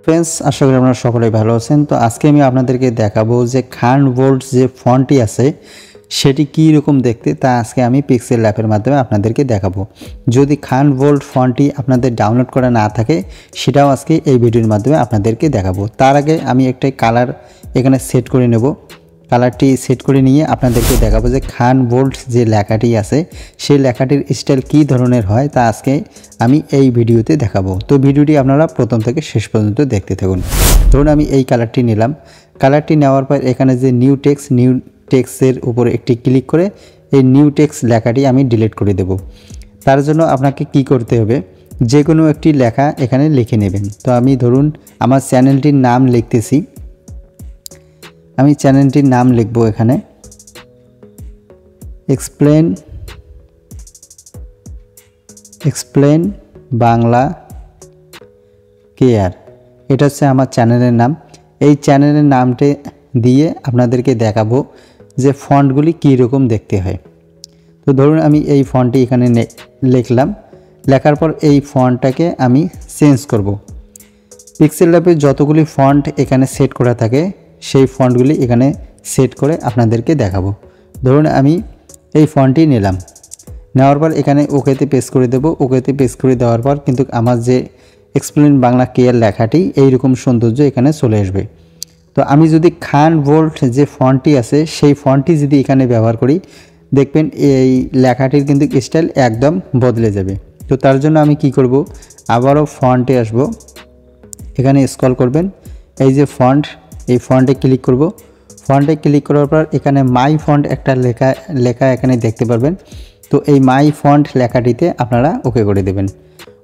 Friends आशा करी আপনারা সকলেই ভালো আছেন। তো আজকে আমি আপনাদেরকে দেখাবো যে খান ভোল্ট যে ফন্টটি আছে সেটি কি রকম দেখতে, তা আজকে আমি পিক্সেল ল্যাবের মাধ্যমে আপনাদেরকে দেখাবো। যদি খান ভোল্ট ফন্টটি আপনাদের ডাউনলোড করা না থাকে সেটাও আজকে এই ভিডিওর মাধ্যমে আপনাদেরকে দেখাবো। তার আগে আমি একটা কালার এখানে সেট করে নেব। কালারটি সেট করে নিয়ে আপনাদেরকে দেখাবো যে খান ভোল্ট যে লেখাটি আছে সেই লেখাটির স্টাইল কী ধরনের হয় তা আজকে আমি এই ভিডিওতে দেখাবো। তো ভিডিওটি আপনারা প্রথম থেকে শেষ পর্যন্ত দেখতে থাকুন। ধরুন আমি এই কালারটি নিলাম। কালারটি নেওয়ার পর এখানে যে নিউ টেক্সটের উপরে একটি ক্লিক করে এই নিউ টেক্সট লেখাটি আমি ডিলিট করে দেব। তার জন্য আপনাকে কি করতে হবে, যে কোনো একটি লেখা এখানে লিখে নেবেন। তো আমি ধরুন আমার চ্যানেলটির নাম লিখতেছি। আমি চ্যানেলটির নাম লিখব এখানে এক্সপ্লেন বাংলা কেয়ার, এটা হচ্ছে আমার চ্যানেলের নাম। এই চ্যানেলের নামটি দিয়ে আপনাদেরকে দেখাবো যে ফন্টগুলি কী রকম দেখতে হয়। তো ধরুন আমি এই ফন্টটি এখানে লিখলাম। লেখার পর এই ফন্টটাকে আমি চেঞ্জ করব। পিক্সেল ল্যাবে যতগুলি ফন্ট এখানে সেট করা থাকে সেই ফন্টগুলি এখানে সেট করে আপনাদেরকে দেখাবো। ধরুন আমি এই ফন্টটি নিলাম, নেওয়ার পর এখানে ওকেতে পেস্ট করে দেব। ওকেতে পেস্ট করে দেওয়ার পর কিন্তু আমার যে এক্সপ্লেন বাংলা কেয়ার লেখাটি এইরকম সৌন্দর্য এখানে চলে আসবে। তো আমি যদি খান ভোল্ট যে ফন্টটি আছে সেই ফন্টটি যদি এখানে ব্যবহার করি দেখবেন এই লেখাটির কিন্তু স্টাইল একদম বদলে যাবে। তো তার জন্য আমি কি করব, আবারও ফন্টে আসব। এখানে স্ক্রল করবেন, এই যে ফন্ট, এই ফন্টে ক্লিক করব। ফন্টে ক্লিক করার পর এখানে মাই ফন্ট একটা লেখা এখানে দেখতে পারবেন। তো এই মাই ফন্ট লেখাটিতে আপনারা ওকে করে দেবেন।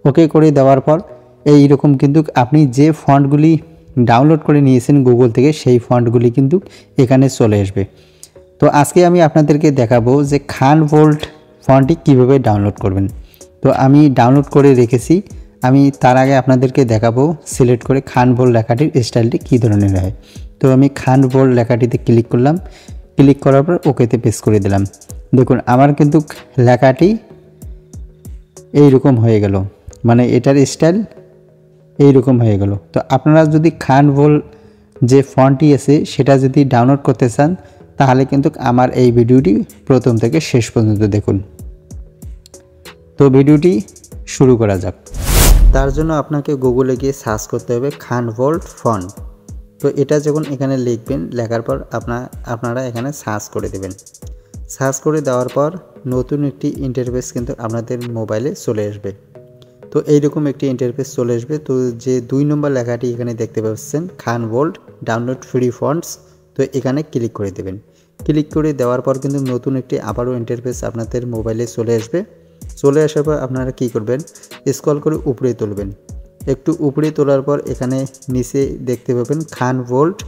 ওকে করে দেওয়ার পর এই রকম কিন্তু আপনি যে ফন্টগুলি ডাউনলোড করে নিয়েছেন গুগল থেকে সেই ফন্টগুলি কিন্তু এখানে চলে আসবে। তো আজকে আমি আপনাদেরকে দেখাবো যে খান ভোল্ট ফন্টটি কীভাবে ডাউনলোড করবেন। তো আমি ডাউনলোড করে রেখেছি। আমি তার আগে আপনাদেরকে দেখাবো সিলেক্ট করে খান ভোল্ট লেখাটির স্টাইলটি কী ধরনের হয়। তো আমি খান ভোল্ট লেখাটিতে ক্লিক করলাম। ক্লিক করার পর ওকেতে পেস্ট করে দিলাম। দেখুন আমার কিন্তু লেখাটি এইরকম হয়ে গেল, মানে এটার স্টাইল এইরকম হয়ে গেল। তো আপনারা যদি খান ভোল্ট যে ফন্টটি আছে সেটা যদি ডাউনলোড করতে চান তাহলে কিন্তু আমার এই ভিডিওটি প্রথম থেকে শেষ পর্যন্ত দেখুন। তো ভিডিওটি শুরু করা যাক। তার জন্য আপনাকে গুগলে গিয়ে সার্চ করতে হবে খান ভোল্ট ফন্ট। তো এটা যখন এখানে লিখবেন, লেখার পর আপনারা এখানে সার্চ করে দেবেন। সার্চ করে দেওয়ার পর নতুন একটি ইন্টারফেস কিন্তু আপনাদের মোবাইলে চলে আসবে। তো এইরকম একটি ইন্টারফেস চলে আসবে। তো যে 2 নম্বর লেখাটি এখানে দেখতে পাচ্ছেন খান ভোল্ট ডাউনলোড ফ্রি ফন্টস, তো এখানে ক্লিক করে দেবেন। ক্লিক করে দেওয়ার পর কিন্তু নতুন একটি আবারও ইন্টারফেস আপনাদের মোবাইলে চলে আসবে। চলে আসার পর আপনারা কি করবেন, স্ক্রল করে উপরে তুলবেন। একটু উপরে তোলার পর এখানে নিচে দেখতে পাবেন খান ভোল্ট।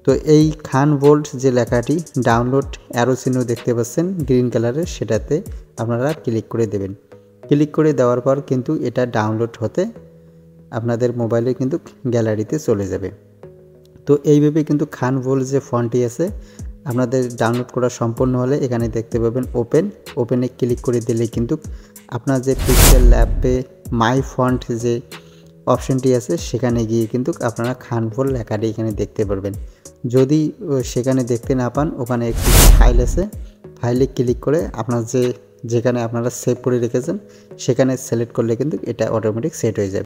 তো এই খান ভোল্ট যে লেখাটি ডাউনলোড অ্যারো চিহ্ন দেখতে পাচ্ছেন গ্রিন কালারের, সেটাতে আপনারা ক্লিক করে দেবেন। ক্লিক করে দেওয়ার পর কিন্তু এটা ডাউনলোড হতে আপনাদের মোবাইলে কিন্তু গ্যালারিতে চলে যাবে। তো এইভাবে কিন্তু খান ভোল্ট যে ফন্টটি আছে আপনাদের ডাউনলোড করা সম্পন্ন হলে এখানে দেখতে পাবেন ওপেনে ক্লিক করে দিলে কিন্তু আপনার যে পিক্সেল ল্যাবে মাই ফন্ট যে অপশনটি আছে সেখানে গিয়ে কিন্তু আপনারা খান ভোল্ট লেখাটি এখানে দেখতে পারবেন। যদি সেখানে দেখতে না পান, ওখানে একটি ফাইল আছে, ফাইলে ক্লিক করে আপনার যেখানে আপনারা সেভ করে রেখেছেন সেখানে সিলেক্ট করলে কিন্তু এটা অটোমেটিক সেট হয়ে যাবে।